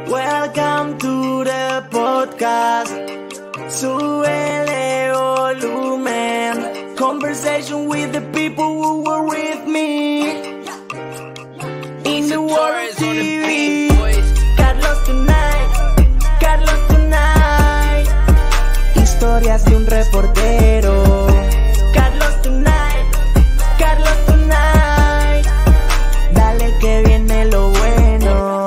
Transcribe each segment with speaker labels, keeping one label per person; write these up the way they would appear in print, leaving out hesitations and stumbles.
Speaker 1: Welcome to the podcast. Súbele volumen. Conversation with the people who were with me. In the world TV. Carlos tonight. Historias de un reportero. Carlos tonight. Dale que viene lo bueno.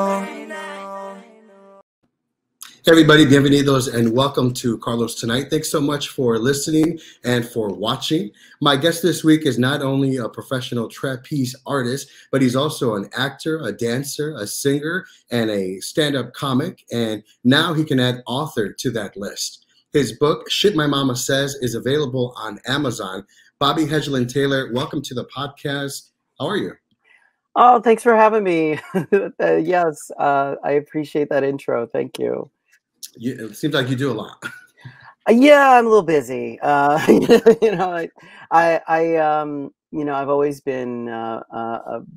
Speaker 2: Hey everybody, bienvenidos and welcome to Carlos Tonight. Thanks so much for listening and for watching. My guest this week is not only a professional trapeze artist, but he's also an actor, a dancer, a singer, and a stand-up comic. And now he can add author to that list. His book, Shit My Mama Says, is available on Amazon. Bobby Hedglin-Taylor, welcome to the podcast. How are you?
Speaker 3: Oh, thanks for having me. Yes, I appreciate that intro. Thank you.
Speaker 2: It seems like you do a lot.
Speaker 3: Yeah, I'm a little busy. I've always been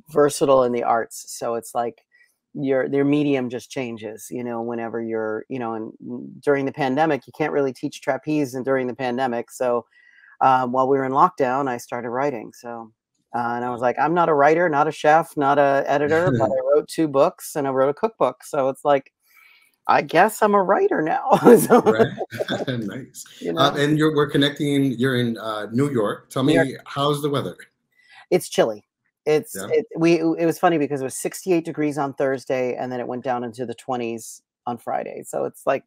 Speaker 3: versatile in the arts, so it's like their medium just changes. Whenever you're, and during the pandemic, you can't really teach trapeze, and during the pandemic, so while we were in lockdown, I started writing. So. And I was like, I'm not a writer, not a chef, not an editor, but I wrote 2 books and I wrote a cookbook. So it's like, I guess I'm a writer now. So,
Speaker 2: right. Nice. And we're connecting. You're in New York. Tell me, how's the weather?
Speaker 3: It's chilly. It was funny because it was 68 degrees on Thursday and then it went down into the 20s on Friday. So it's like,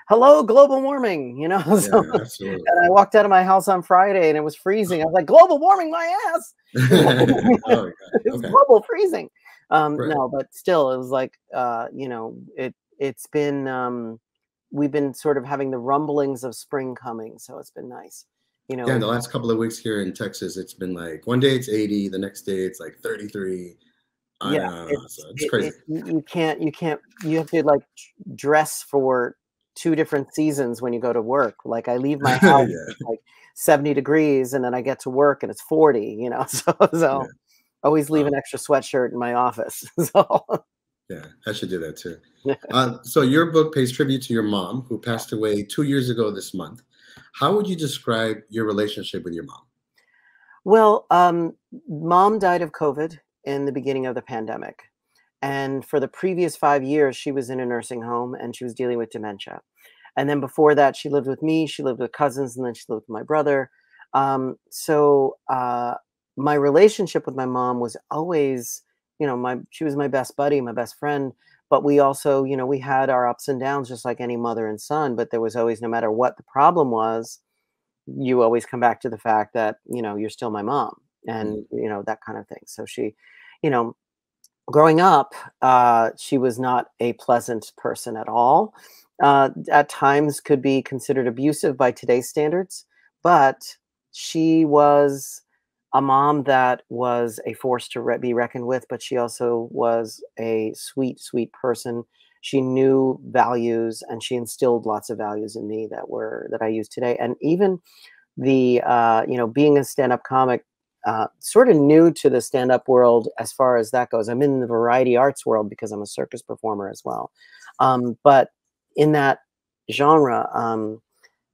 Speaker 3: hello, global warming, So,
Speaker 2: absolutely.
Speaker 3: And I walked out of my house on Friday and it was freezing. I was like, global warming my ass.
Speaker 2: Oh,
Speaker 3: it's global freezing.
Speaker 2: Right.
Speaker 3: No, but still, it was like, it's been, we've been sort of having the rumblings of spring coming. So it's been nice.
Speaker 2: Yeah, in the last couple of weeks here in Texas, it's been like one day it's 80, the next day it's like 33.
Speaker 3: Yeah,
Speaker 2: it's crazy.
Speaker 3: You have to like dress for 2 different seasons when you go to work. Like I leave my house like 70 degrees and then I get to work and it's 40, so always leave an extra sweatshirt in my office. So
Speaker 2: yeah, I should do that too. So your book pays tribute to your mom who passed away 2 years ago this month. How would you describe your relationship with your mom?
Speaker 3: Well, mom died of COVID in the beginning of the pandemic. And for the previous 5 years, she was in a nursing home and she was dealing with dementia. And then before that, she lived with me, she lived with cousins, and then she lived with my brother. So my relationship with my mom was always, she was my best buddy, my best friend. But we also, we had our ups and downs just like any mother and son. But there was always, no matter what the problem was, you always come back to the fact that, you're still my mom and, that kind of thing. So she, growing up, she was not a pleasant person at all. At times could be considered abusive by today's standards, but she was a mom that was a force to be reckoned with, but she also was a sweet, sweet person. She knew values and she instilled lots of values in me that I use today. And even the, being a stand-up comic, sort of new to the stand-up world as far as that goes. I'm in the variety arts world because I'm a circus performer as well. But in that genre,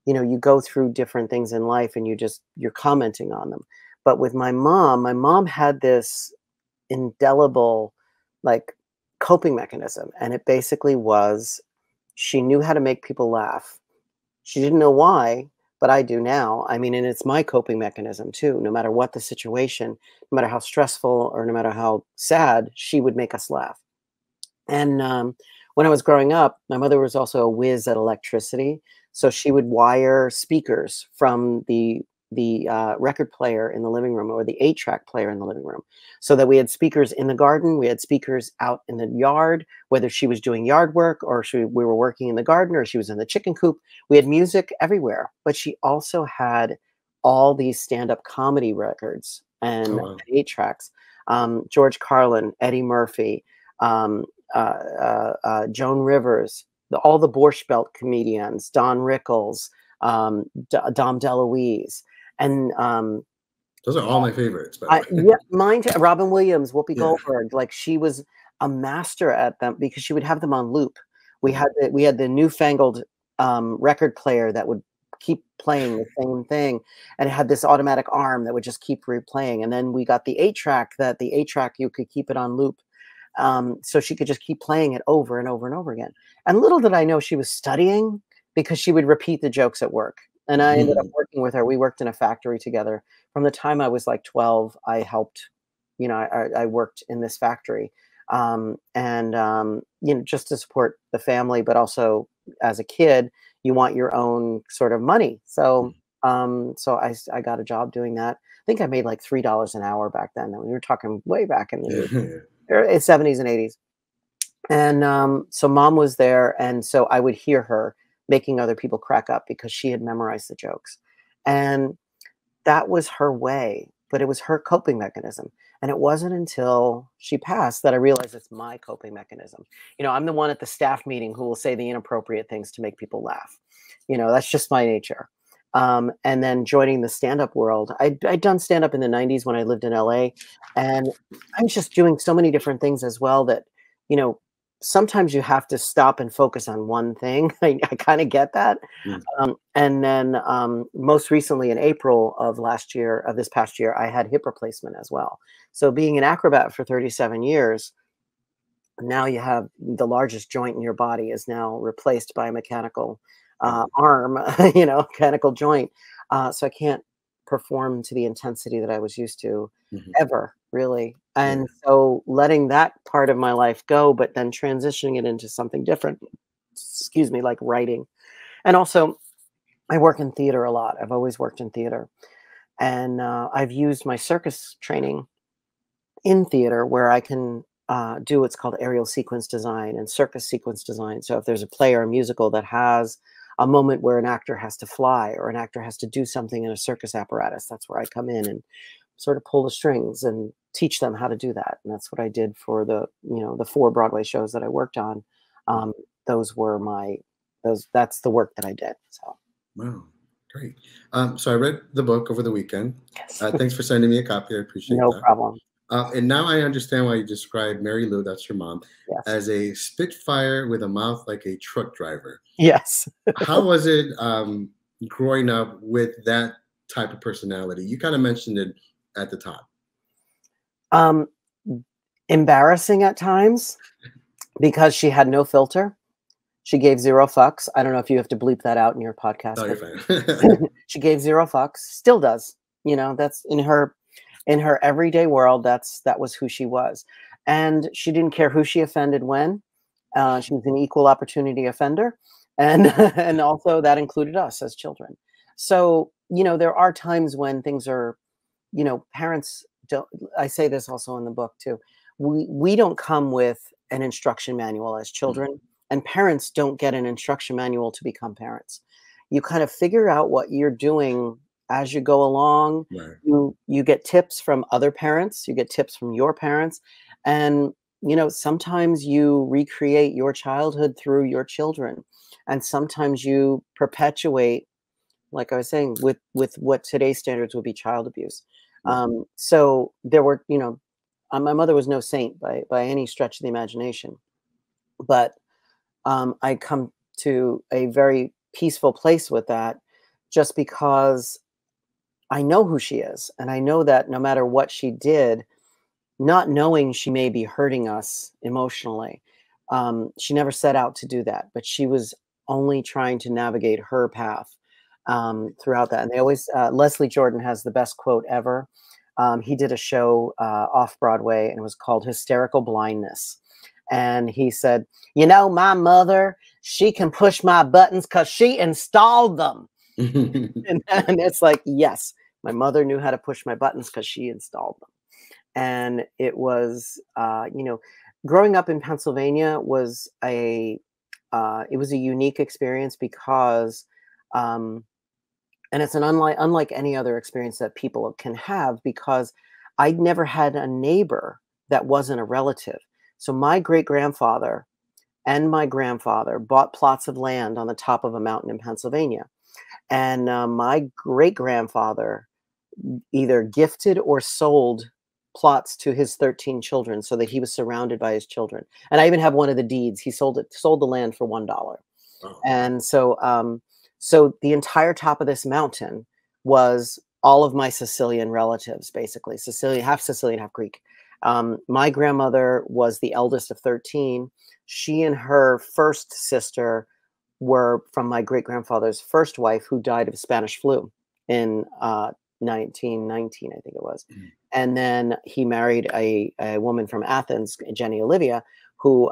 Speaker 3: you go through different things in life and you're commenting on them. But with my mom had this indelible like coping mechanism. And it basically was, she knew how to make people laugh. She didn't know why, but I do now. I mean, and it's my coping mechanism too. No matter what the situation, no matter how stressful or no matter how sad, she would make us laugh. And when I was growing up, my mother was also a whiz at electricity. So she would wire speakers from the record player in the living room or the 8-track player in the living room, so that we had speakers in the garden, we had speakers out in the yard, whether she was doing yard work or we were working in the garden or she was in the chicken coop. We had music everywhere, but she also had all these stand-up comedy records and 8-tracks. George Carlin, Eddie Murphy, Joan Rivers, all the Borscht Belt comedians, Don Rickles, Dom DeLuise. And
Speaker 2: those are all my favorites.
Speaker 3: Yeah, mine too. Robin Williams, Whoopi Goldberg. Like she was a master at them because she would have them on loop. We had the newfangled record player that would keep playing the same thing, and it had this automatic arm that would just keep replaying. And then we got the 8-track, that the 8-track you could keep it on loop, so she could just keep playing it over and over and over again. And little did I know she was studying, because she would repeat the jokes at work. And I ended up working with her. We worked in a factory together. From the time I was like 12, I helped, I worked in this factory. Just to support the family, but also as a kid, you want your own sort of money. So, I got a job doing that. I think I made like $3 an hour back then. We were talking way back in the 70s and 80s. And so mom was there, and so I would hear her making other people crack up because she had memorized the jokes, and that was her way. But it was her coping mechanism. And it wasn't until she passed that I realized it's my coping mechanism. I'm the one at the staff meeting who will say the inappropriate things to make people laugh. That's just my nature. And then joining the stand-up world, I'd done stand-up in the 90s when I lived in LA. And I was just doing so many different things as well that, sometimes you have to stop and focus on one thing. I kind of get that. And then most recently in April of this past year, I had hip replacement as well. So being an acrobat for 37 years, now you have the largest joint in your body is now replaced by a mechanical arm, mechanical joint. So I can't perform to the intensity that I was used to ever, really. And so letting that part of my life go, but then transitioning it into something different, like writing. And also I work in theater a lot. I've always worked in theater. And I've used my circus training in theater, where I can do what's called aerial sequence design and circus sequence design. So if there's a play or a musical that has a moment where an actor has to fly or an actor has to do something in a circus apparatus, that's where I come in and sort of pull the strings and teach them how to do that. And that's what I did for the 4 Broadway shows that I worked on. That's the work that I did. So.
Speaker 2: Wow. Great. So I read the book over the weekend.
Speaker 3: Yes.
Speaker 2: Thanks for sending me a copy. I appreciate that.
Speaker 3: No problem.
Speaker 2: And now I understand why you described Mary Lou, that's your mom,
Speaker 3: Yes.
Speaker 2: as a spitfire with a mouth like a truck driver.
Speaker 3: Yes.
Speaker 2: How was it growing up with that type of personality? You kind of mentioned it at the top.
Speaker 3: Embarrassing at times, because she had no filter. She gave 0 fucks. I don't know if you have to bleep that out in your podcast.
Speaker 2: Oh, you're fine.
Speaker 3: She gave 0 fucks, still does. That's in her everyday world. That was who she was. And she didn't care who she offended when. She was an equal opportunity offender. And also that included us as children. So, there are times when things are, parents don't, I say this also in the book too. We don't come with an instruction manual as children, and parents don't get an instruction manual to become parents. You kind of figure out what you're doing as you go along.
Speaker 2: Right.
Speaker 3: You get tips from other parents, you get tips from your parents. And, sometimes you recreate your childhood through your children. And sometimes you perpetuate, like I was saying, with what today's standards would be child abuse. So there were, my mother was no saint by any stretch of the imagination, but I come to a very peaceful place with that, just because I know who she is. And I know that no matter what she did, not knowing she may be hurting us emotionally, she never set out to do that, but she was only trying to navigate her path throughout that. And they always, Leslie Jordan has the best quote ever. He did a show off Broadway, and it was called Hysterical Blindness. And he said, my mother, she can push my buttons because she installed them. and it's like, yes, my mother knew how to push my buttons because she installed them. And it was, growing up in Pennsylvania was it was a unique experience because, and it's an unlike any other experience that people can have, because I'd never had a neighbor that wasn't a relative. So my great-grandfather and my grandfather bought plots of land on the top of a mountain in Pennsylvania. And my great-grandfather either gifted or sold plots to his 13 children so that he was surrounded by his children. And I even have one of the deeds. He sold the land for $1.
Speaker 2: Oh.
Speaker 3: And so, so the entire top of this mountain was all of my Sicilian relatives, basically Sicilian, half Greek. My grandmother was the eldest of 13. She and her first sister were from my great-grandfather's first wife, who died of Spanish flu in 1919, I think it was.
Speaker 2: Mm.
Speaker 3: And then he married a woman from Athens, Jenny Olivia, who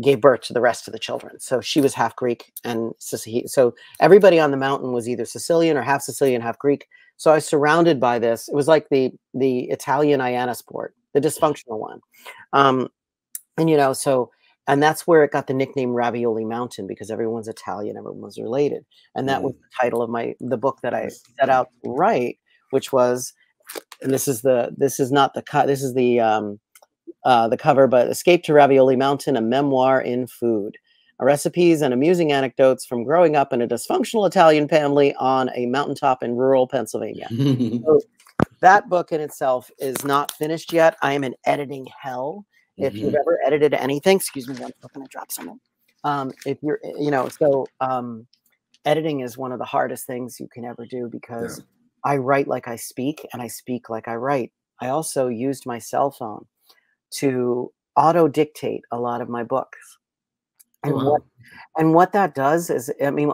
Speaker 3: gave birth to the rest of the children. So she was half Greek, and so everybody on the mountain was either Sicilian or half Sicilian, half Greek. So I was surrounded by this. It was like the Italian Iana sport, the dysfunctional one. And you know, and that's where it got the nickname Ravioli Mountain, because everyone's Italian, everyone was related. And that was the title of the book that I set out to write, which was, and this is not the cut, this is the cover, but Escape to Ravioli Mountain, a memoir in food. Recipes and amusing anecdotes from growing up in a dysfunctional Italian family on a mountaintop in rural Pennsylvania. So that book in itself is not finished yet. I am in editing hell. If you've ever edited anything, excuse me, I'm going to drop something. If you're, you know, so editing is one of the hardest things you can ever do, because I write like I speak and I speak like I write. I also used my cell phone to auto dictate a lot of my books. And what that does is, I mean,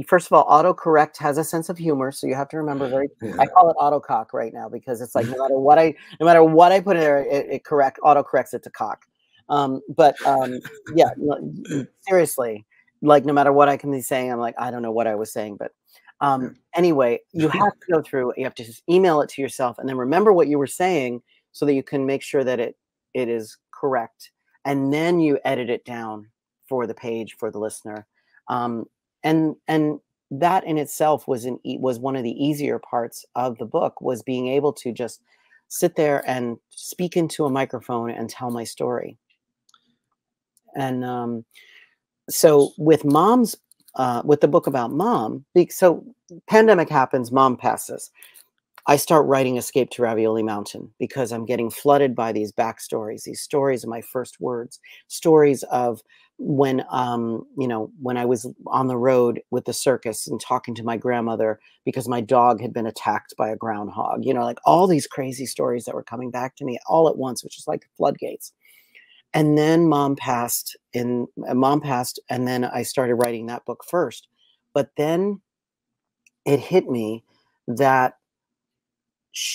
Speaker 3: first of all, autocorrect has a sense of humor, so you have to remember I call it autocock right now, because it's like no matter what I put in there, it autocorrects it to cock. Yeah, seriously, like no matter what I can be saying, I'm like, I don't know what I was saying, but anyway, you have to go through. You have to just email it to yourself, and then remember what you were saying, so that you can make sure that it is and then you edit it down for the page, for the listener. And that in itself was one of the easier parts of the book, was being able to just sit there and speak into a microphone and tell my story. And so with mom's, with the book about mom, so pandemic happens, mom passes. I start writing Escape to Ravioli Mountain because I'm getting flooded by these backstories, these stories of my first words, stories of when, you know, when I was on the road with the circus and talking to my grandmother because my dog had been attacked by a groundhog, you know, like all these crazy stories that were coming back to me all at once, which is like floodgates. And then mom passed, and then I started writing that book first. But then it hit me that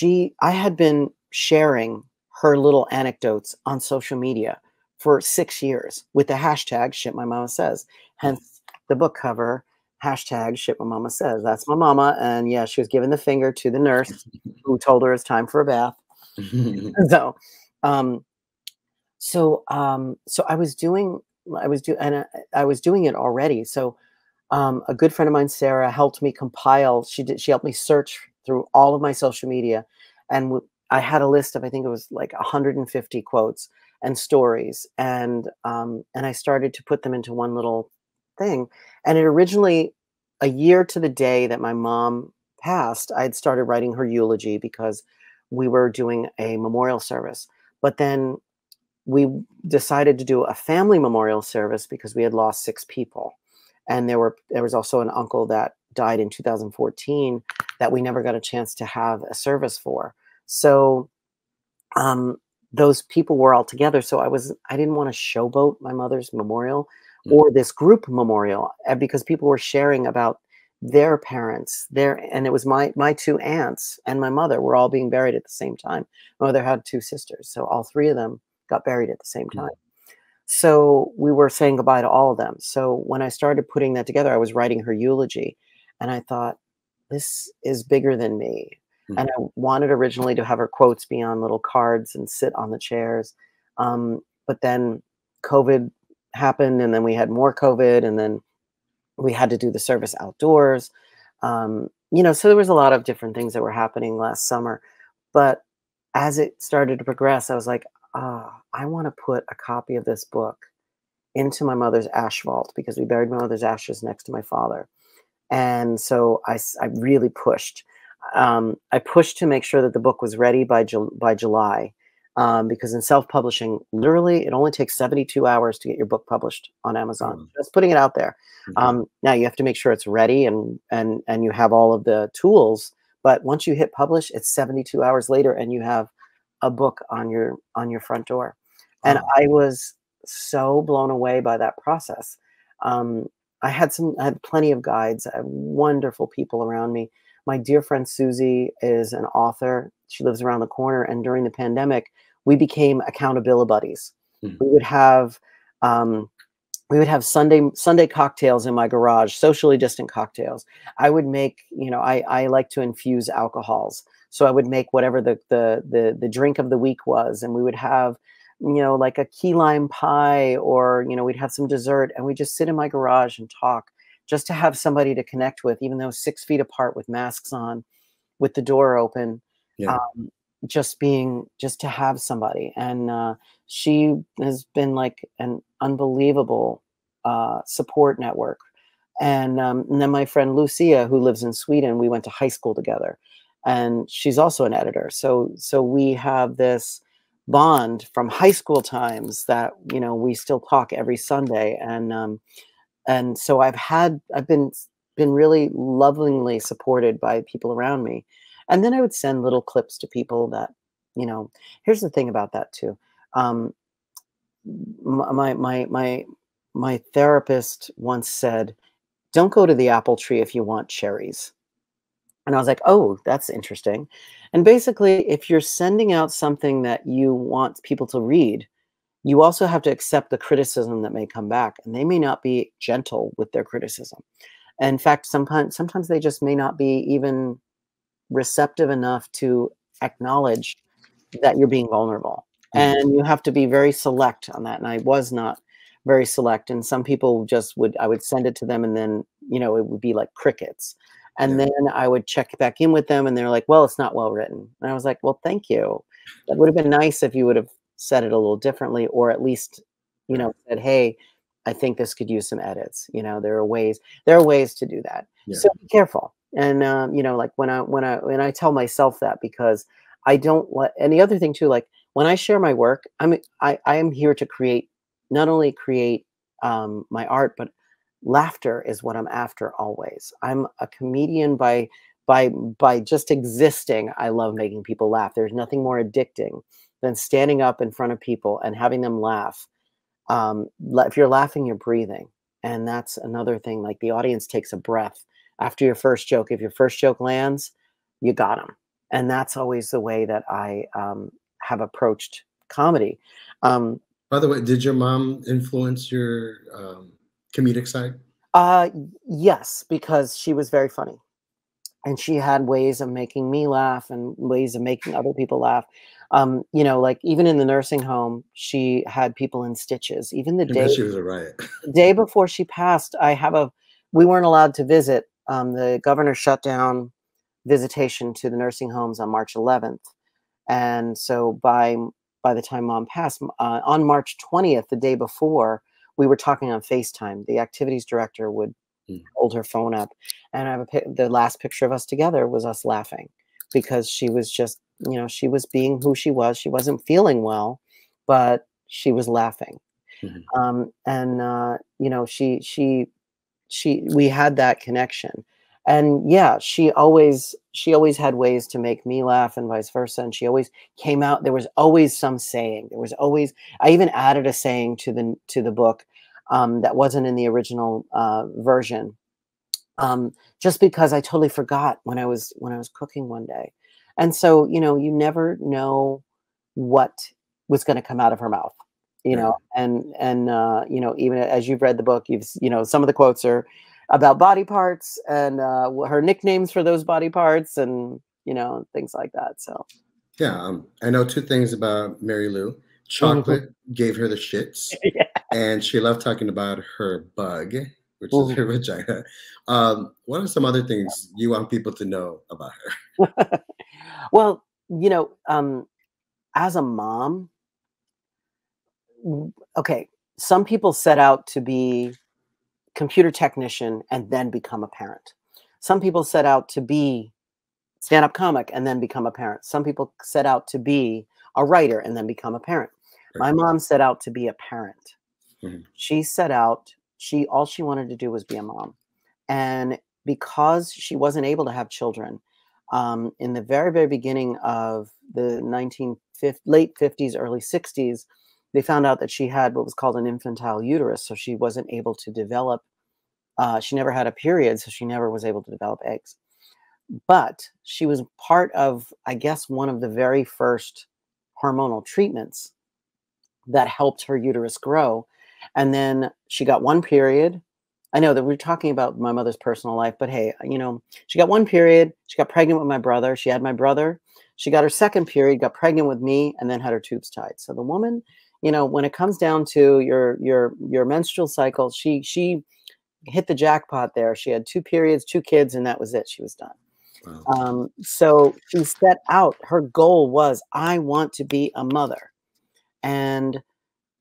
Speaker 3: I had been sharing her little anecdotes on social media for 6 years with the hashtag shit my mama says. Hence the book cover, hashtag shit my mama says. That's my mama. And yeah, she was giving the finger to the nurse who told her it's time for a bath. So I was doing it already. So a good friend of mine, Sarah, helped me compile. She helped me search through all of my social media, and I had a list of, I think it was like 150 quotes and stories, and I started to put them into one little thing. And it originally, a year to the day that my mom passed, I had started writing her eulogy because we were doing a memorial service. But then we decided to do a family memorial service because we had lost 6 people. And there was also an uncle that died in 2014 that we never got a chance to have a service for. So those people were all together. So I didn't want to showboat my mother's memorial or this group memorial, because people were sharing about their parents, and it was my 2 aunts and my mother were all being buried at the same time. My mother had 2 sisters, so all 3 of them got buried at the same time. So we were saying goodbye to all of them. So when I started putting that together, I was writing her eulogy, and I thought, this is bigger than me. And I wanted originally to have her quotes be on little cards and sit on the chairs. But then COVID happened, and then we had more COVID, and then we had to do the service outdoors. You know, so there was a lot of different things that were happening last summer. But as it started to progress, I was like, I want to put a copy of this book into my mother's ash vault, because we buried my mother's ashes next to my father. And so I really pushed. I pushed to make sure that the book was ready by July, because in self-publishing, literally, it only takes 72 hours to get your book published on Amazon.
Speaker 2: Oh,
Speaker 3: Just putting it out there.
Speaker 2: okay.
Speaker 3: Now you have to make sure it's ready and you have all of the tools. But once you hit publish, it's 72 hours later, and you have a book on your front door. And
Speaker 2: Wow.
Speaker 3: I was so blown away by that process. Um, I had plenty of guides. I had wonderful people around me. My dear friend Susie is an author. She lives around the corner, and during the pandemic, we became accountability buddies.
Speaker 2: Mhm.
Speaker 3: We would have um, Sunday cocktails in my garage, socially distant cocktails. I would make, I like to infuse alcohols, so I would make whatever the drink of the week was, and we would have, like a key lime pie, or we'd have some dessert, and we just sit in my garage and talk, just to have somebody to connect with, even though 6 feet apart with masks on, with the door open.
Speaker 2: Yeah.
Speaker 3: Um, just to have somebody. And she has been like an unbelievable support network. And then my friend Lucia, who lives in Sweden, we went to high school together, and she's also an editor. So we have this bond from high school times that we still talk every Sunday. And so I've been really lovingly supported by people around me. And then I would send little clips to people that, here's the thing about that too. Um, my therapist once said, "Don't go to the apple tree if you want cherries." And I was like, "Oh, that's interesting." And basically, if you're sending out something that you want people to read, you also have to accept the criticism that may come back, and they may not be gentle with their criticism. In fact, sometimes they just may not be even receptive enough to acknowledge that you're being vulnerable.
Speaker 2: Mhm.
Speaker 3: And you have to be very select on that. And I was not very select. And some people I would send it to them, and then, it would be like crickets. And
Speaker 2: Yeah.
Speaker 3: then I would check back in with them, and they're like, "Well, it's not well written." And I was like, "Well, thank you. That would have been nice if you would have said it a little differently, or at least,
Speaker 2: Right.
Speaker 3: said, 'Hey, I think this could use some edits.'" There are ways to do that.
Speaker 2: Yeah.
Speaker 3: So be careful. And like when I tell myself that, because I don't want. And the other thing too, like when I share my work, I am here to create, not only create my art, but laughter is what I'm after always. I'm a comedian by just existing. I love making people laugh. There's nothing more addicting than standing up in front of people and having them laugh. If you're laughing, you're breathing. And that's another thing. Like, the audience takes a breath after your first joke. If your first joke lands, you got them. And that's always the way that I have approached comedy. Um,
Speaker 2: By the way, did your mom influence your comedic side?
Speaker 3: uh, yes, because she was very funny, and she had ways of making me laugh and ways of making other people laugh. Like even in the nursing home, she had people in stitches. Even
Speaker 2: I bet she was a riot.
Speaker 3: the day before she passed, we weren't allowed to visit. The governor shut down visitation to the nursing homes on March 11th. And so by the time Mom passed, on March 20th, the day before, we were talking on FaceTime. The activities director would
Speaker 2: Mm.
Speaker 3: hold her phone up, and the last picture of us together was us laughing, because she was just, she was being who she was. She wasn't feeling well, but she was laughing.
Speaker 2: Mhm.
Speaker 3: And we had that connection. And yeah, she always had ways to make me laugh, and vice versa. And she always came out, there was always some saying. I even added a saying to the book that wasn't in the original version, just because I totally forgot when I was cooking one day. And so, you never know what was going to come out of her mouth,
Speaker 2: Right.
Speaker 3: and even as you've read the book, some of the quotes are about body parts, and her nicknames for those body parts, and things like that. So
Speaker 2: Yeah. I know two things about Mary Lou.
Speaker 3: Mhm.
Speaker 2: Chocolate gave her the shits,
Speaker 3: Yeah.
Speaker 2: and she loved talking about her bug, which is
Speaker 3: Mhm.
Speaker 2: her vagina. What are some other things you want people to know about her?
Speaker 3: Well, as a mom, okay, some people set out to be computer technician and then become a parent. Some people set out to be stand-up comic and then become a parent. Some people set out to be a writer and then become a parent.
Speaker 2: Right.
Speaker 3: My mom set out to be a parent.
Speaker 2: Mhm.
Speaker 3: She set out, all she wanted to do was be a mom. And because she wasn't able to have children, in the very, very beginning of the late 50s, early 60s, they found out that she had what was called an infantile uterus. So she wasn't able to develop, she never had a period, so she never was able to develop eggs. But she was part of, I guess, one of the very first hormonal treatments that helped her uterus grow. And then she got one period. I know that we're talking about my mother's personal life, but hey, she got one period. She got pregnant with my brother. She had my brother. She got her second period, got pregnant with me, and then had her tubes tied. So the woman, when it comes down to your menstrual cycle, she hit the jackpot there. She had 2 periods, 2 kids, and that was it. She was done.
Speaker 2: Wow.
Speaker 3: So she set out, her goal was, I want to be a mother. And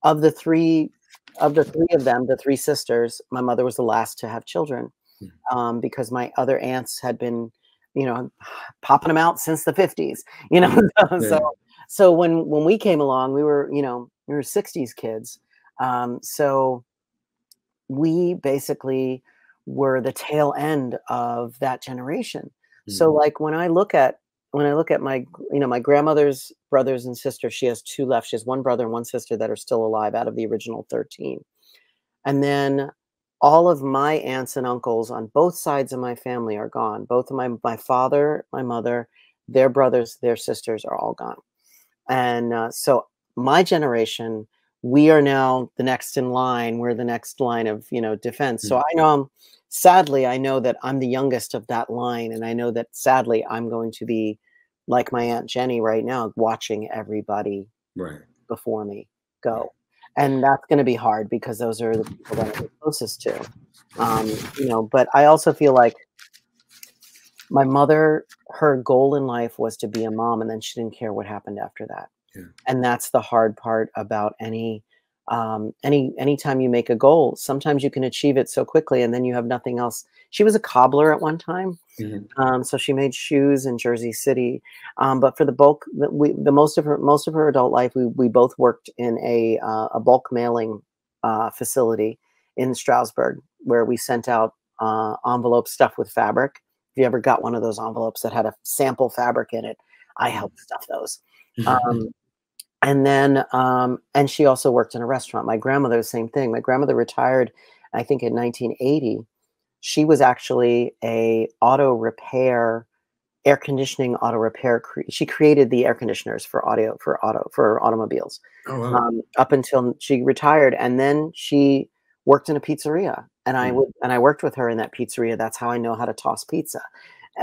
Speaker 3: of the three of them, the 3 sisters, my mother was the last to have children, because my other aunts had been, popping them out since the 50s,
Speaker 2: Yeah.
Speaker 3: So when we came along, we were 60s kids. So we basically were the tail end of that generation. So like when I look at my my grandmother's brothers and sisters, she has 2 left. She has 1 brother and 1 sister that are still alive out of the original 13. And then all of my aunts and uncles on both sides of my family are gone. Both of my father, my mother, their brothers, their sisters are all gone. And so my generation, we are now the next in line. We're the next line of defense. So sadly, I know that I'm the youngest of that line, and I know that sadly I'm going to be like my Aunt Jenny right now, watching everybody
Speaker 2: Right.
Speaker 3: before me go. And that's going to be hard because those are the people that I'm closest to. But I also feel like my mother, her goal in life was to be a mom, and then she didn't care what happened after that.
Speaker 2: Yeah.
Speaker 3: And that's the hard part about anytime you make a goal. Sometimes you can achieve it so quickly, and then you have nothing else. She was a cobbler at one time. So she made shoes in Jersey City, but for the bulk, most of her adult life, we both worked in a bulk mailing facility in Stroudsburg, where we sent out envelopes stuffed with fabric. If you ever got one of those envelopes that had a sample fabric in it, I helped stuff those. And she also worked in a restaurant. My grandmother, the same thing. My grandmother retired, I think, in 1980. She was actually a air conditioning auto repair. She created the air conditioners for automobiles.
Speaker 2: Oh, wow.
Speaker 3: Up until she retired, and then she worked in a pizzeria, and I worked with her in that pizzeria. That's how I know how to toss pizza.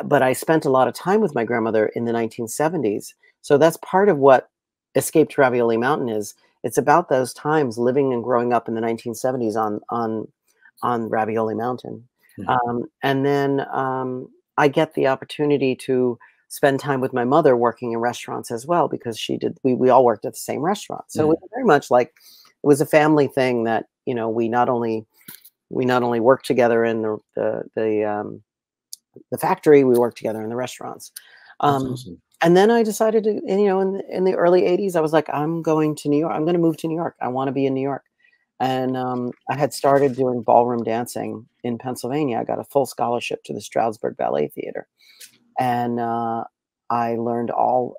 Speaker 3: But I spent a lot of time with my grandmother in the 1970s. So that's part of what Escape to Ravioli Mountain is. It's about those times living and growing up in the 1970s on Ravioli Mountain. And then I get the opportunity to spend time with my mother working in restaurants as well, because we all worked at the same restaurant. So it was very much like it was a family thing that, we not only worked together in the factory, we worked together in the restaurants.
Speaker 2: That's awesome.
Speaker 3: And then I decided to, in the early 80s, I was like, I'm going to New York. I'm going to move to New York. I want to be in New York. And I had started doing ballroom dancing in Pennsylvania. I got a full scholarship to the Stroudsburg Ballet Theater. And I learned all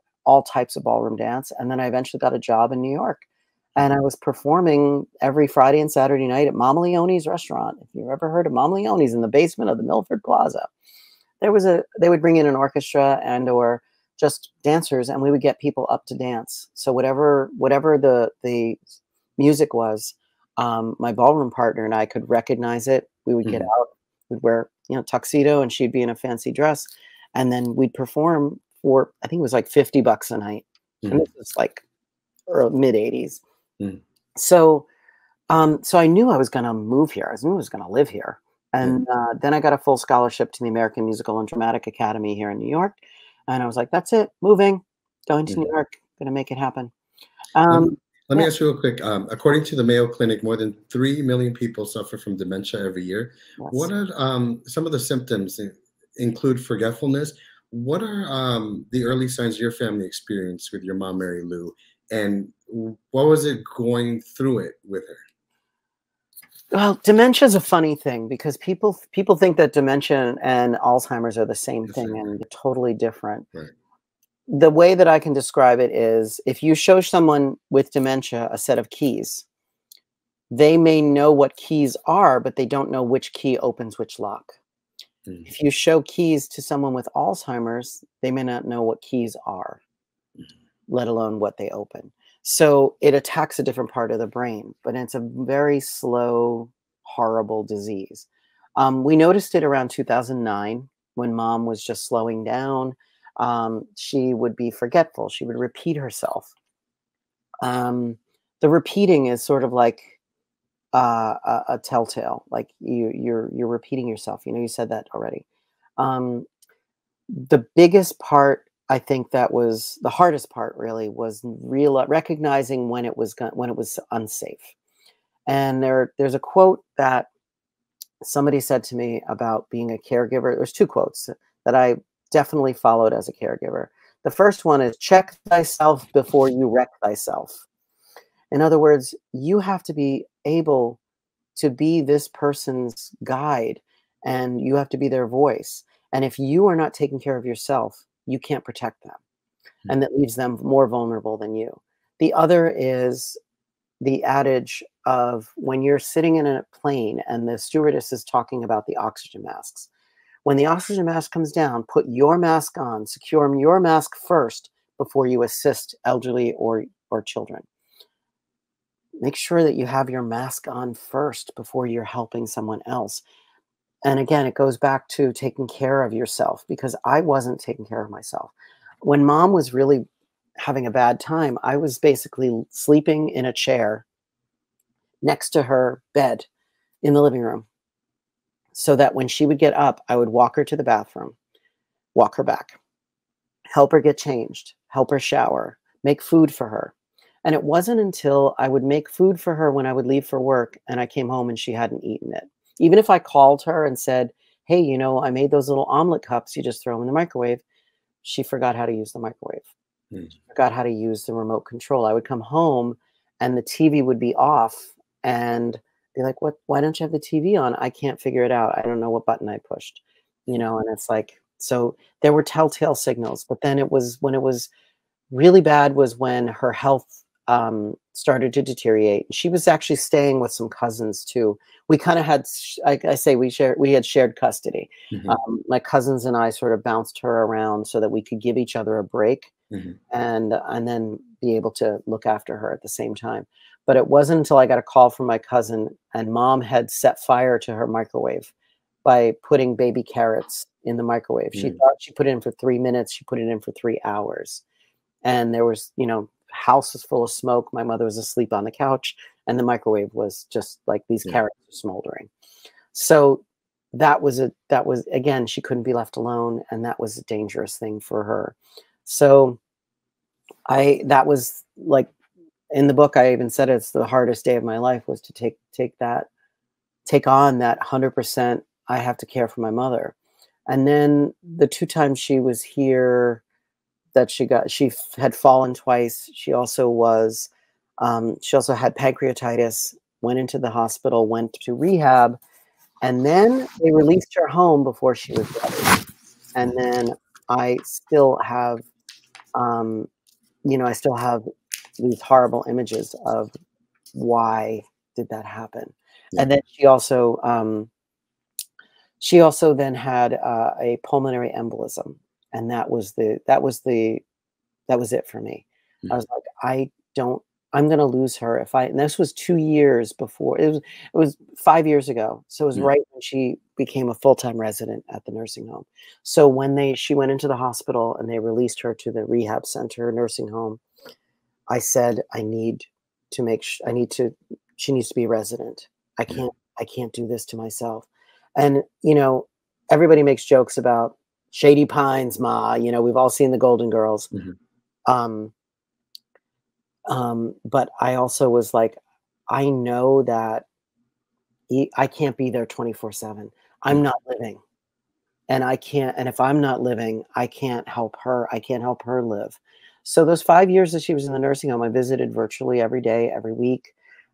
Speaker 3: types of ballroom dance. And then I eventually got a job in New York. And I was performing every Friday and Saturday night at Mama Leone's restaurant. If you've ever heard of Mama Leone's, in the basement of the Milford Plaza, they would bring in an orchestra or just dancers, and we would get people up to dance. So whatever the music was, my ballroom partner and I could recognize it. We would get out, we'd wear tuxedo, and she'd be in a fancy dress, and then we'd perform for, I think it was like $50 a night, and this was like mid 80s. So I knew I was going to move here. I knew I was going to live here. And then I got a full scholarship to the American Musical and Dramatic Academy here in New York. And I was like, that's it, moving, going to New York, going to make it happen.
Speaker 2: Let me ask you real quick. According to the Mayo Clinic, more than 3 million people suffer from dementia every year.
Speaker 3: Yes.
Speaker 2: What are some of the symptoms? Include forgetfulness. What are the early signs your family experienced with your mom, Mary Lou, and what was it going through it with her?
Speaker 3: Well, dementia is a funny thing because people think that dementia and Alzheimer's are the same
Speaker 2: The
Speaker 3: thing,
Speaker 2: same
Speaker 3: and
Speaker 2: thing,
Speaker 3: they're totally different.
Speaker 2: right?
Speaker 3: The way that I can describe it is if you show someone with dementia a set of keys, they may know what keys are, but they don't know which key opens which lock.
Speaker 2: Mhm,
Speaker 3: If you show keys to someone with Alzheimer's, they may not know what keys are,
Speaker 2: mhm,
Speaker 3: let alone what they open. So it attacks a different part of the brain, but it's a very slow, horrible disease. We noticed it around 2009 when mom was just slowing down. She would be forgetful. She would repeat herself. Um, the repeating is sort of like a telltale, like you're repeating yourself. You know, you said that already. Um, the biggest part, I think that was the hardest part really was recognizing when it was when it was unsafe. And there's a quote that somebody said to me about being a caregiver. There's two quotes that I definitely followed as a caregiver. The first one is check thyself before you wreck thyself. In other words, you have to be able to be this person's guide and you have to be their voice. And if you are not taking care of yourself, you can't protect them.
Speaker 2: mhm,
Speaker 3: And that leaves them more vulnerable than you. The other is the adage of when you're sitting in a plane and the stewardess is talking about the oxygen masks. When the oxygen mask comes down, put your mask on, secure your mask first before you assist elderly or children. Make sure that you have your mask on first before you're helping someone else. And again, it goes back to taking care of yourself because I wasn't taking care of myself. When mom was really having a bad time, I was basically sleeping in a chair next to her bed in the living room so that when she would get up, I would walk her to the bathroom, walk her back, help her get changed, help her shower, make food for her. And it wasn't until I would make food for her when I would leave for work and I came home and she hadn't eaten it. Even if I called her and said, hey, you know, I made those little omelet cups, you just throw them in the microwave. She forgot how to use the microwave.
Speaker 2: mhm,
Speaker 3: She forgot how to use the remote control. I would come home and the TV would be off and be like, what, why don't you have the TV on? I can't figure it out. I don't know what button I pushed, you know, and it's like, so there were telltale signals, but then it was when it was really bad was when her health started to deteriorate. She was actually staying with some cousins too. We kind of had, I say we had shared custody.
Speaker 2: mhm,
Speaker 3: My cousins and I sort of bounced her around so that we could give each other a break
Speaker 2: mhm.
Speaker 3: and then be able to look after her at the same time. But it wasn't until I got a call from my cousin and mom had set fire to her microwave by putting baby carrots in the microwave. She
Speaker 2: Mm,
Speaker 3: thought she put it in for 3 minutes. She put it in for 3 hours. And there was, you know, house was full of smoke. My mother was asleep on the couch and the microwave was just like these
Speaker 2: yeah,
Speaker 3: carrots were smoldering. So that was again, she couldn't be left alone. And that was a dangerous thing for her. So that was like in the book, I even said it's the hardest day of my life was to take on that 100%. I have to care for my mother. And then the two times she was here that she had fallen twice. She also had pancreatitis, went into the hospital, went to rehab, and then they released her home before she was ready. And then I still have, um, I still have these horrible images of why did that happen.
Speaker 2: yeah,
Speaker 3: And then she also then had a pulmonary embolism, and that was it for me. I
Speaker 2: mhm,
Speaker 3: was like, I'm gonna lose her if and this was 2 years before. It was 5 years ago. So it was
Speaker 2: mm,
Speaker 3: right when she became a full-time resident at the nursing home. So when she went into the hospital and they released her to the rehab center nursing home, I said, I need to she needs to be a resident. I
Speaker 2: yeah,
Speaker 3: can't I can't do this to myself. And, everybody makes jokes about Shady Pines, Ma, we've all seen the Golden Girls.
Speaker 2: mhm,
Speaker 3: Um, but I also was like, I know that I can't be there 24/7. I'm
Speaker 2: mm,
Speaker 3: not living. and I can't, and if I'm not living, I can't help her. I can't help her live. So those 5 years that she was in the nursing home, I visited virtually every day, every week.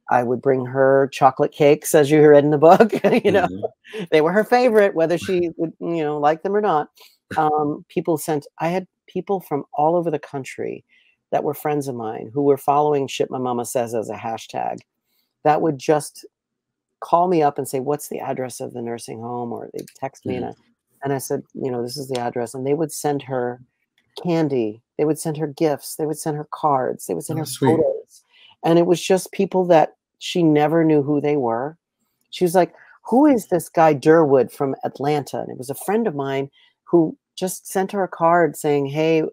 Speaker 3: I would bring her chocolate cakes, as you read in the book. You know,
Speaker 2: Mhm.
Speaker 3: they were her favorite, whether she would, like them or not. I had people from all over the country that were friends of mine who were following Shit My Mama Says as a hashtag that would just call me up and say, "What's the address of the nursing home?" Or they'd text me,
Speaker 2: Mhm.
Speaker 3: and I said, "This is the address." And they would send her candy. They would send her gifts. They would send her cards. They would send
Speaker 2: Oh,
Speaker 3: her
Speaker 2: sweet.
Speaker 3: photos. And it was just people that she never knew who they were. She was like, "Who is this guy Durwood from Atlanta?" And it was a friend of mine who just sent her a card saying, "Hey,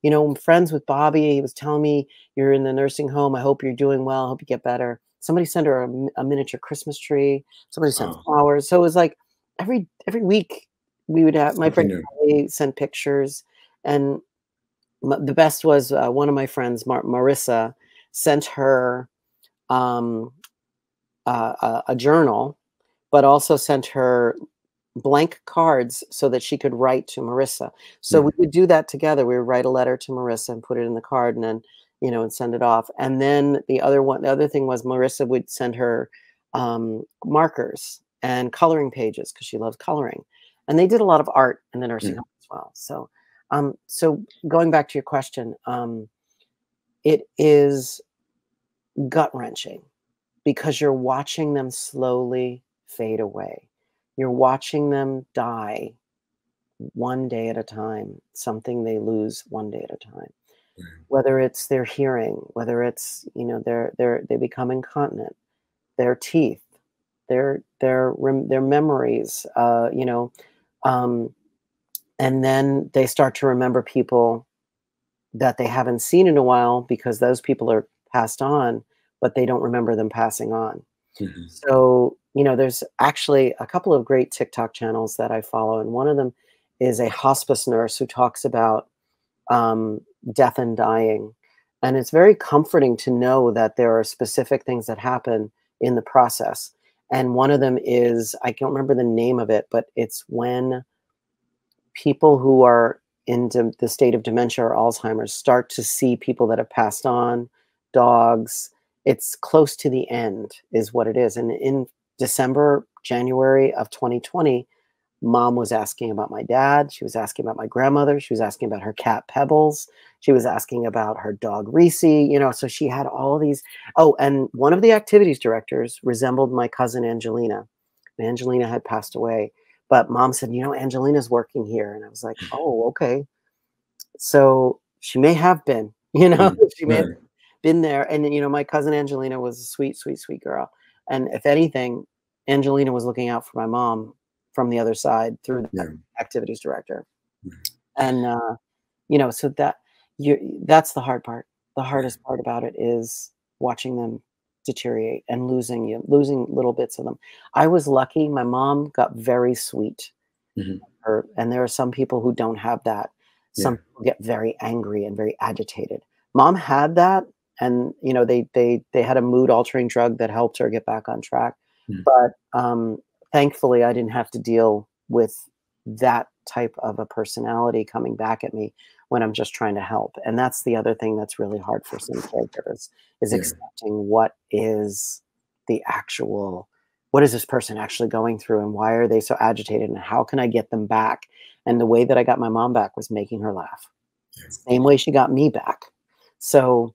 Speaker 3: I'm friends with Bobby. He was telling me you're in the nursing home. I hope you're doing well. I hope you get better." Somebody sent her a miniature Christmas tree. Somebody sent
Speaker 2: Wow.
Speaker 3: flowers. So it was like every week we would have my
Speaker 2: Something
Speaker 3: friend
Speaker 2: new.
Speaker 3: Kelly sent pictures, and the best was one of my friends, Marissa, sent her um, a journal, but also sent her blank cards so that she could write to Marissa. So we
Speaker 2: Mhm.
Speaker 3: would do that together. We would write a letter to Marissa and put it in the card, and then and send it off. And then the other thing was Marissa would send her markers and coloring pages because she loves coloring, and they did a lot of art in the nursing
Speaker 2: Mhm.
Speaker 3: home as well. So going back to your question, it is gut wrenching because you're watching them slowly fade away. You're watching them die one day at a time, something they lose one day at a time.
Speaker 2: Right.
Speaker 3: Whether it's their hearing, whether it's, they become incontinent, their teeth, their memories, um, and then they start to remember people that they haven't seen in a while because those people are passed on, but they don't remember them passing on.
Speaker 2: Mhm.
Speaker 3: So, there's actually a couple of great TikTok channels that I follow, and one of them is a hospice nurse who talks about um, death and dying. And it's very comforting to know that there are specific things that happen in the process. And one of them is, I can't remember the name of it, but it's when people who are in the state of dementia or Alzheimer's start to see people that have passed on, dogs. It's close to the end, is what it is. And in December, January of 2020, Mom was asking about my dad. She was asking about my grandmother. She was asking about her cat Pebbles. She was asking about her dog Reese. So she had all these. Oh, and one of the activities directors resembled my cousin Angelina. And Angelina had passed away, but Mom said, Angelina's working here. And I was like, oh, okay. So she may have been,
Speaker 2: Mhm.
Speaker 3: she may have
Speaker 2: Right.
Speaker 3: been there. And, my cousin Angelina was a sweet, sweet, sweet girl. And if anything, Angelina was looking out for my mom from the other side through that
Speaker 2: Yeah.
Speaker 3: activities director.
Speaker 2: Right.
Speaker 3: And, so that's the hard part. The
Speaker 2: Right.
Speaker 3: hardest part about it is watching them deteriorate and losing little bits of them. I was lucky. My mom got very sweet.
Speaker 2: Mhm.
Speaker 3: And there are some people who don't have that.
Speaker 2: Yeah.
Speaker 3: Some people get very angry and very agitated. Mom had that, and they had a mood altering drug that helped her get back on track.
Speaker 2: Mhm.
Speaker 3: But thankfully, I didn't have to deal with that type of a personality coming back at me when I'm just trying to help. And that's the other thing that's really hard for some caregivers is
Speaker 2: Yeah.
Speaker 3: accepting the actual what is this person actually going through and why are they so agitated and how can I get them back? And the way that I got my mom back was making her laugh.
Speaker 2: Yeah.
Speaker 3: Same way she got me back. So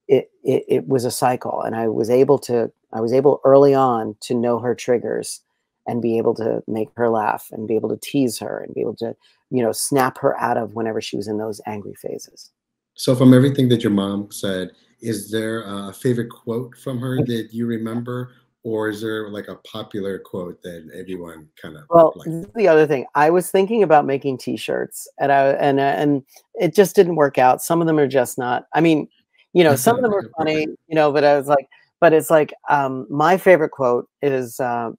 Speaker 3: it was a cycle, and I was able early on to know her triggers and be able to make her laugh and be able to tease her and be able to snap her out of whenever she was in those angry phases.
Speaker 2: So, from everything that your mom said, is there a favorite quote from her that you remember, or is there like a popular quote that everyone kind of
Speaker 3: Well,
Speaker 2: like?
Speaker 3: this is the other thing. I was thinking about making T-shirts, and it just didn't work out. Some of them are just not. I mean, some of them are
Speaker 2: Right.
Speaker 3: funny, but I was like, but it's like my favorite quote is my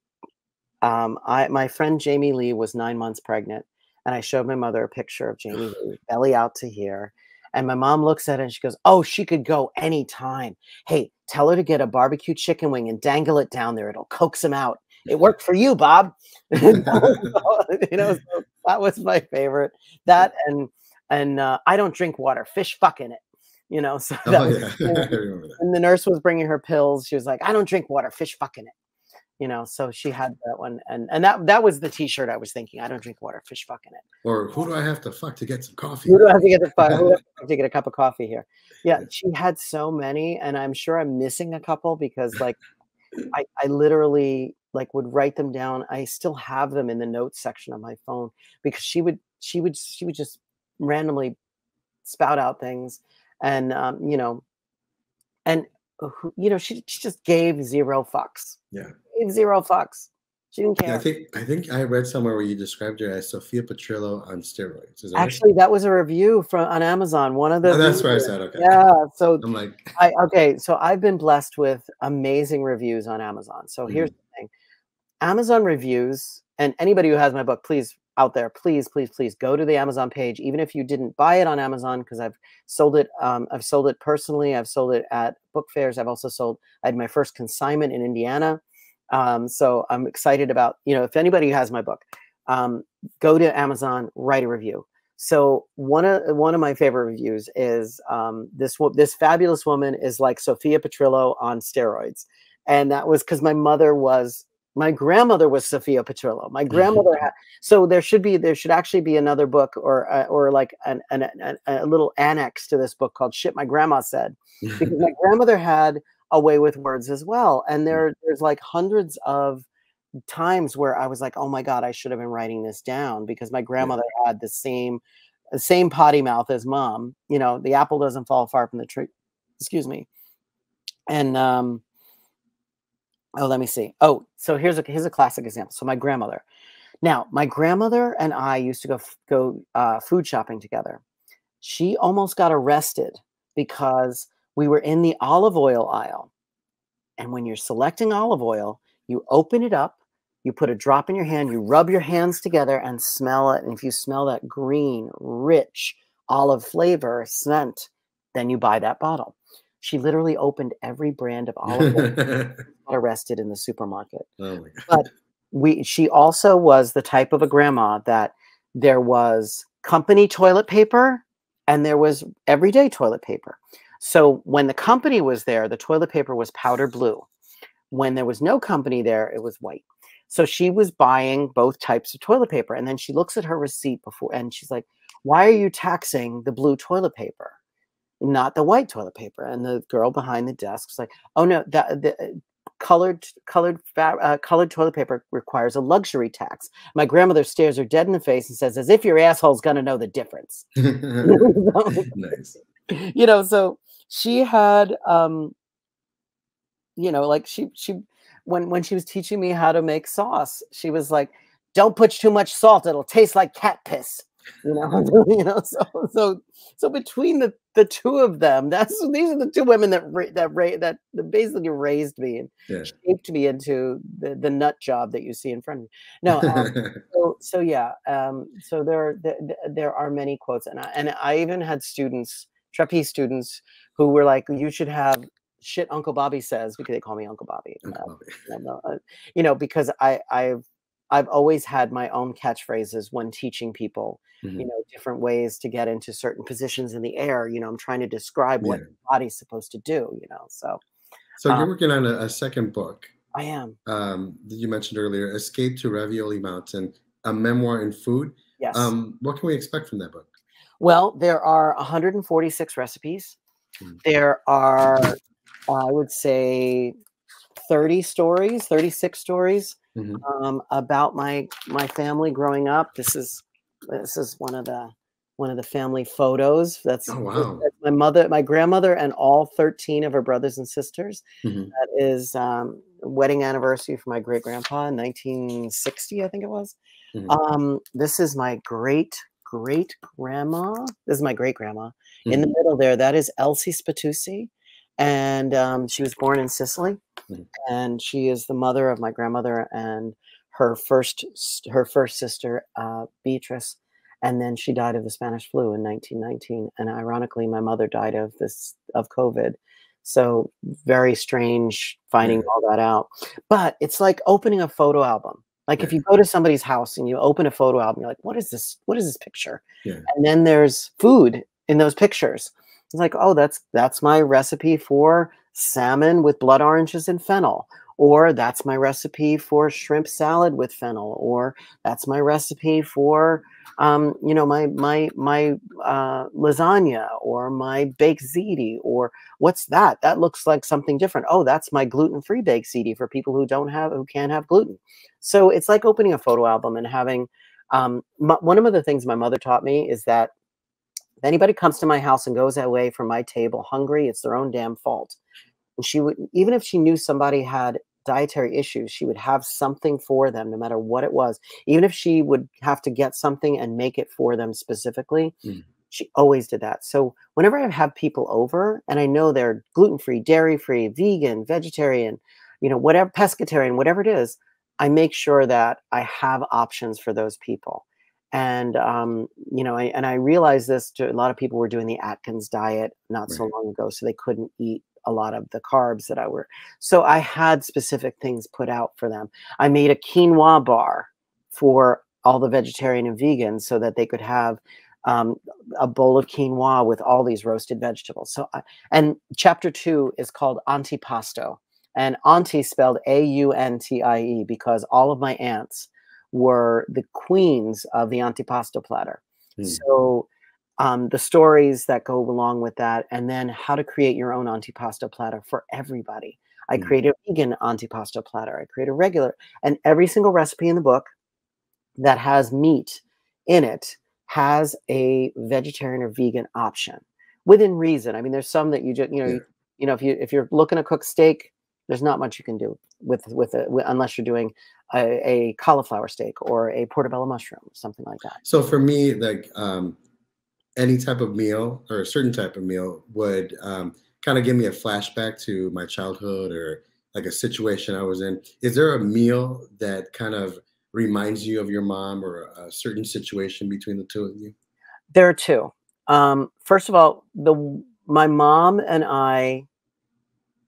Speaker 3: friend Jamie Lee was 9 months pregnant, and I showed my mother a picture of Jamie Lee, belly out to here. And my mom looks at it and she goes, "Oh, she could go anytime. Hey, tell her to get a barbecue chicken wing and dangle it down there. It'll coax him out. It worked for you, Bob." So, That was my favorite. That and I don't drink water. Fish fuck in it. You know, so that
Speaker 2: Oh
Speaker 3: was,
Speaker 2: yeah, I remember that.
Speaker 3: and the nurse was bringing her pills. She was like, I don't drink water. Fish fuck in it. You know, so she had that one, and that was the T-shirt I was thinking. I don't drink water. Fish fuck in it.
Speaker 2: Or who do I have to fuck to get some coffee?
Speaker 3: Who do I have to get who do I have to get a cup of coffee here? Yeah, she had so many, and I'm sure I'm missing a couple because like I literally like would write them down. I still have them in the notes section of my phone because she would just randomly spout out things, and you know, and you know, she just gave zero fucks.
Speaker 2: Yeah.
Speaker 3: Gave zero fucks. She didn't
Speaker 2: Yeah,
Speaker 3: care.
Speaker 2: I think I read somewhere where you described her as Sophia Petrillo on steroids. Is that right?
Speaker 3: Actually, that was a review from on Amazon. One of the
Speaker 2: Oh, that's what I said. Okay.
Speaker 3: yeah. So
Speaker 2: I'm like,
Speaker 3: so I've been blessed with amazing reviews on Amazon. So here's the thing. Amazon reviews, and anybody who has my book, please out there, please go to the Amazon page, even if you didn't buy it on Amazon, because I've sold it personally, I've sold it at book fairs, I had my first consignment in Indiana. So I'm excited about, you know, if anybody who has my book, go to Amazon, write a review. So one of my favorite reviews is this fabulous woman is like Sophia Petrillo on steroids, and that was because my grandmother was Sophia Petrillo. My grandmother had, so there should actually be another book or like a little annex to this book called Shit My Grandma Said, because my grandmother had a way with words as well. And there's like hundreds of times where I was like, oh my God, I should have been writing this down, because my grandmother had the same potty mouth as mom. You know, the apple doesn't fall far from the tree. Excuse me. And oh, let me see. Oh, so here's a classic example. So my grandmother and I used to go food shopping together. She almost got arrested because we were in the olive oil aisle. And when you're selecting olive oil, you open it up, you put a drop in your hand, you rub your hands together and smell it. And if you smell that green, rich olive flavor scent, then you buy that bottle. She literally opened every brand of olive oil. Got arrested in the supermarket.
Speaker 2: oh my God.
Speaker 3: But she also was the type of a grandma that there was company toilet paper and there was everyday toilet paper. So when the company was there, the toilet paper was powder blue. When there was no company there, it was white. So she was buying both types of toilet paper. And then she looks at her receipt before, and she's like, why are you taxing the blue toilet paper, not the white toilet paper? And the girl behind the desk was like, oh no, the colored toilet paper requires a luxury tax. My grandmother stares her dead in the face and says, as if your asshole's gonna know the difference.
Speaker 2: Nice.
Speaker 3: You know, so she had you know, like she when she was teaching me how to make sauce, she was like, don't put too much salt, it'll taste like cat piss. You know, you know, so between the two of them, these are the two women that basically raised me and shaped me into the nut job that you see in front of me. No, so yeah, so there are many quotes, and I even had students, trapeze students, who were like, you should have shit Uncle Bobby says, because they call me Uncle Bobby. You know, because I've always had my own catchphrases when teaching people, you know, different ways to get into certain positions in the air. You know, I'm trying to describe what the body's supposed to do, you know, so
Speaker 2: you're working on a second book.
Speaker 3: I am.
Speaker 2: That you mentioned earlier, Escape to Ravioli Mountain, a memoir in food.
Speaker 3: Yes.
Speaker 2: What can we expect from that book?
Speaker 3: Well, there are 146 recipes. There are, I would say, 36 stories about my family growing up. This is one of the family photos. That's, that's my mother, my grandmother, and all 13 of her brothers and sisters. That is wedding anniversary for my great grandpa in 1960, I think it was. This is my great grandma. This is my great grandma. In the middle there, that is Elsie Spituzzi. And she was born in Sicily, and she is the mother of my grandmother and her first sister, Beatrice. And then she died of the Spanish flu in 1919. And ironically, my mother died of COVID. So very strange finding all that out. But it's like opening a photo album. Like if you go to somebody's house and you open a photo album, you're like, what is this? What is this picture?
Speaker 2: Yeah.
Speaker 3: And then there's food in those pictures. It's like, oh, that's my recipe for salmon with blood oranges and fennel, or that's my recipe for shrimp salad with fennel, or that's my recipe for you know, my lasagna, or my baked ziti, or what's that? That looks like something different. Oh, that's my gluten-free baked ziti for people who can't have gluten. So it's like opening a photo album and having one of the things my mother taught me is that if anybody comes to my house and goes away from my table hungry, it's their own damn fault. And she would, even if she knew somebody had dietary issues, she would have something for them, no matter what it was. Even if she would have to get something and make it for them specifically, she always did that. So whenever I have people over and I know they're gluten-free, dairy-free, vegan, vegetarian, you know, whatever, pescatarian, whatever it is, I make sure that I have options for those people. And, you know, I realized this, a lot of people were doing the Atkins diet not so long ago, so they couldn't eat a lot of the carbs that so I had specific things put out for them. I made a quinoa bar for all the vegetarian and vegans so that they could have a bowl of quinoa with all these roasted vegetables. So, and chapter 2 is called Antipasto, and auntie spelled Auntie, because all of my aunts were the queens of the antipasto platter. So the stories that go along with that, and then how to create your own antipasto platter for everybody. I created a vegan antipasto platter. I created a regular, and every single recipe in the book that has meat in it has a vegetarian or vegan option within reason. I mean, there's some that you just, you know, if you're looking to cook steak, there's not much you can do with unless you're doing a cauliflower steak or a portobello mushroom, something like that.
Speaker 2: So for me, like any type of meal or a certain type of meal would kind of give me a flashback to my childhood or like a situation I was in. Is there a meal that kind of reminds you of your mom or a certain situation between the two of you?
Speaker 3: There are two. First of all, my mom and I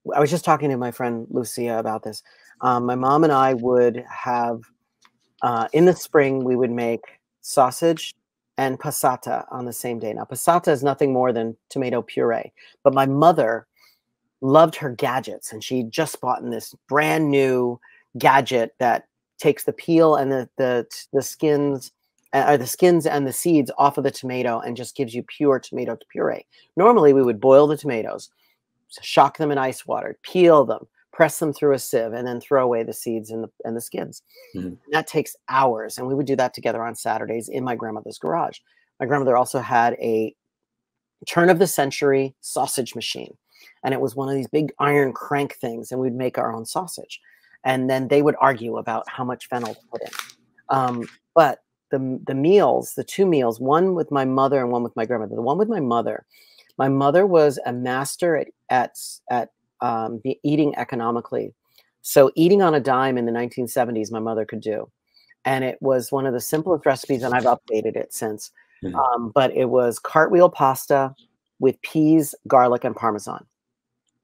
Speaker 3: was just talking to my friend Lucia about this. My mom and I would have, in the spring, we would make sausage and passata on the same day. Now, passata is nothing more than tomato puree, but my mother loved her gadgets, and she just bought in this brand new gadget that takes the peel and the skins, or the skins and the seeds off of the tomato and just gives you pure tomato puree. Normally, we would boil the tomatoes, shock them in ice water, peel them, press them through a sieve, and then throw away the seeds and the skins. That takes hours, and we would do that together on Saturdays in my grandmother's garage. My grandmother also had a turn of the century sausage machine, and it was one of these big iron crank things, and we'd make our own sausage. And then they would argue about how much fennel to put in. But the meals, the two meals, one with my mother and one with my grandmother. The one with my mother was a master at eating economically. So eating on a dime in the 1970s, my mother could do. And it was one of the simplest recipes, and I've updated it since. But it was cartwheel pasta with peas, garlic, and Parmesan.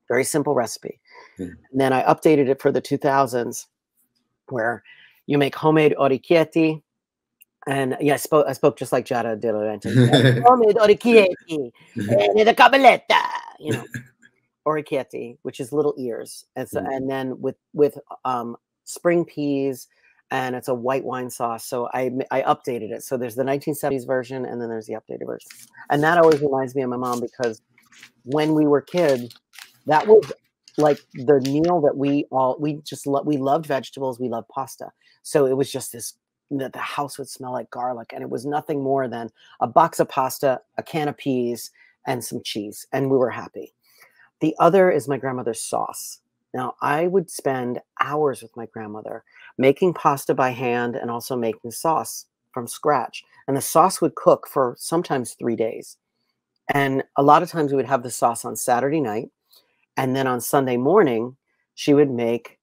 Speaker 3: Very simple recipe. And then I updated it for the 2000s, where you make homemade orecchietti. And yeah, I spoke just like Giada De Laurentiis. Homemade orecchietti and a cabelletta, you know, orecchietti, which is little ears, and so, and then with spring peas, and it's a white wine sauce. So I updated it. So there's the 1970s version, and then there's the updated version. And that always reminds me of my mom, because when we were kids, that was like the meal that we loved vegetables, we loved pasta. So it was just this, that the house would smell like garlic, and it was nothing more than a box of pasta, a can of peas, and some cheese, and we were happy. The other is my grandmother's sauce. Now, I would spend hours with my grandmother making pasta by hand and also making sauce from scratch. And the sauce would cook for sometimes 3 days. And a lot of times we would have the sauce on Saturday night. And then on Sunday morning, she would make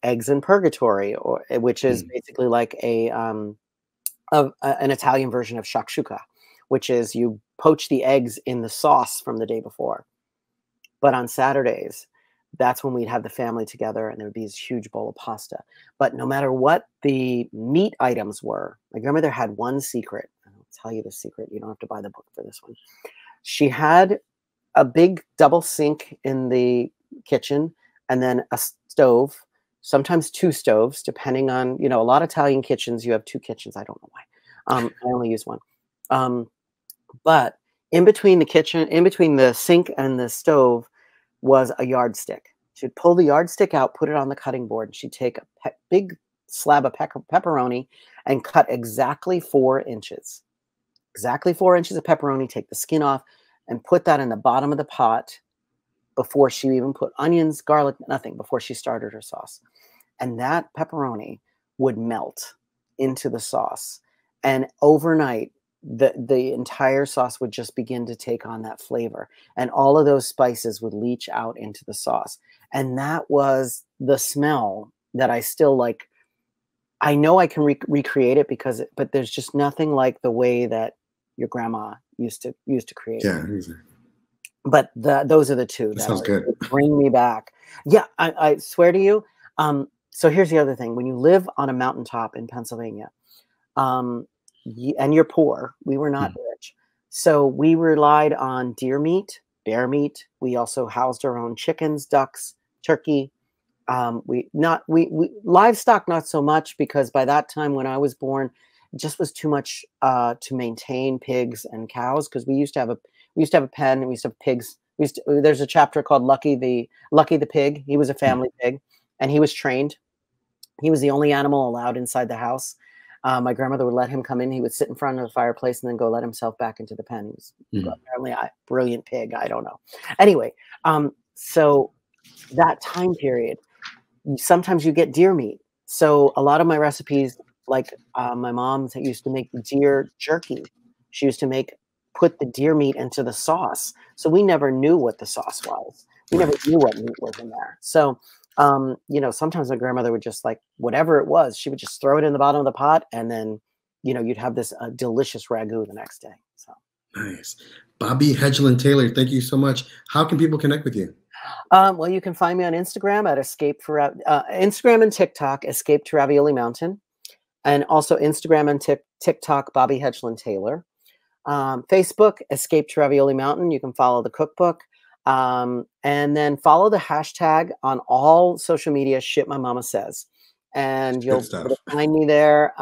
Speaker 3: eggs in purgatory, which is basically like an Italian version of shakshuka, which is you poach the eggs in the sauce from the day before. But on Saturdays, that's when we'd have the family together and there would be this huge bowl of pasta. But no matter what the meat items were, my grandmother had one secret. I'll tell you the secret. You don't have to buy the book for this one. She had a big double sink in the kitchen and then a stove, sometimes two stoves, depending on, a lot of Italian kitchens, you have two kitchens. I don't know why. I only use one. But in between the sink and the stove was a yardstick. She'd pull the yardstick out, put it on the cutting board. She'd take a big slab of pepperoni and cut exactly 4 inches. Exactly 4 inches of pepperoni, take the skin off, and put that in the bottom of the pot before she even put onions, garlic, nothing, before she started her sauce. And that pepperoni would melt into the sauce. And overnight, the entire sauce would just begin to take on that flavor. And all of those spices would leach out into the sauce. And that was the smell that I still like. I know I can recreate it but there's just nothing like the way that your grandma used to create it.
Speaker 2: Yeah, exactly.
Speaker 3: But those are the two
Speaker 2: that sounds good.
Speaker 3: Bring me back. Yeah, I swear to you. So here's the other thing: when you live on a mountaintop in Pennsylvania, and you're poor, we were not rich, so we relied on deer meat, bear meat. We also housed our own chickens, ducks, turkey. Livestock, not so much, because by that time when I was born, it just was too much to maintain pigs and cows, because we used to have a pen, and we used to have pigs. There's a chapter called Lucky the pig. He was a family pig, and he was trained. He was the only animal allowed inside the house. My grandmother would let him come in. He would sit in front of the fireplace and then go let himself back into the pen. He was apparently a brilliant pig. I don't know. Anyway, so that time period, sometimes you get deer meat. So a lot of my recipes, like my mom used to make deer jerky. She used to put the deer meat into the sauce. So we never knew what the sauce was. We never knew what meat was in there. So, sometimes my grandmother would just, like, whatever it was, she would just throw it in the bottom of the pot, and then, you'd have this delicious ragu the next day. So
Speaker 2: nice. Bobby Hedglin-Taylor, thank you so much. How can people connect with you?
Speaker 3: Well, you can find me on Instagram at Instagram and TikTok, Escape to Ravioli Mountain, and also Instagram and TikTok, Bobby Hedglin-Taylor. Facebook, Escape to Ravioli Mountain. You can follow the cookbook. And then follow the hashtag on all social media, Shit My Mama Says. And you'll be able to find me there.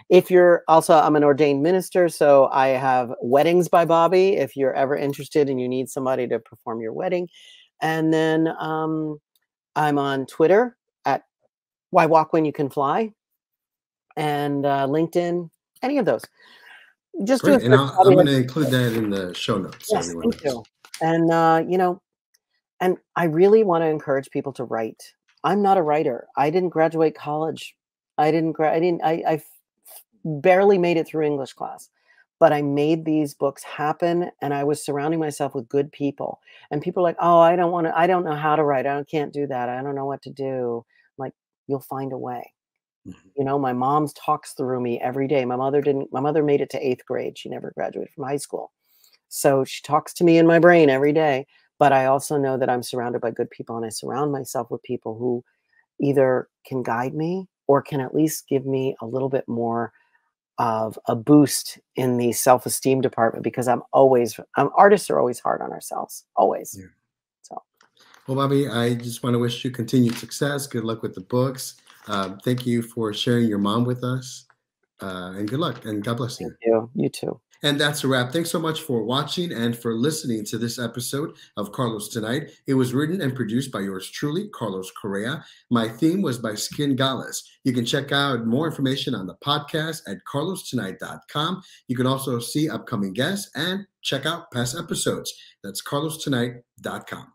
Speaker 3: If you're also, I'm an ordained minister, so I have Weddings by Bobby, if you're ever interested and you need somebody to perform your wedding. And then I'm on Twitter at Why Walk When You Can Fly, and LinkedIn, any of those. Just
Speaker 2: great. And I'm going to include that in the show notes.
Speaker 3: Yes, thank you. And, and I really want to encourage people to write. I'm not a writer. I didn't graduate college. I barely made it through English class, but I made these books happen, and I was surrounding myself with good people. And people are like, oh, I don't know how to write. I can't do that. I don't know what to do. I'm like, you'll find a way. My mom talks through me every day. My mother made it to 8th grade. She never graduated from high school. So she talks to me in my brain every day. But I also know that I'm surrounded by good people, and I surround myself with people who either can guide me or can at least give me a little bit more of a boost in the self-esteem department, because artists are always hard on ourselves, always. Yeah. So,
Speaker 2: well, Bobby, I just want to wish you continued success. Good luck with the books. Thank you for sharing your mom with us, and good luck, and God bless you.
Speaker 3: Thank you. You too.
Speaker 2: And that's a wrap. Thanks so much for watching and for listening to this episode of Carlos Tonight. It was written and produced by yours truly, Carlos Correa. My theme was by Skin Gallus. You can check out more information on the podcast at carlostonight.com. You can also see upcoming guests and check out past episodes. That's carlostonight.com.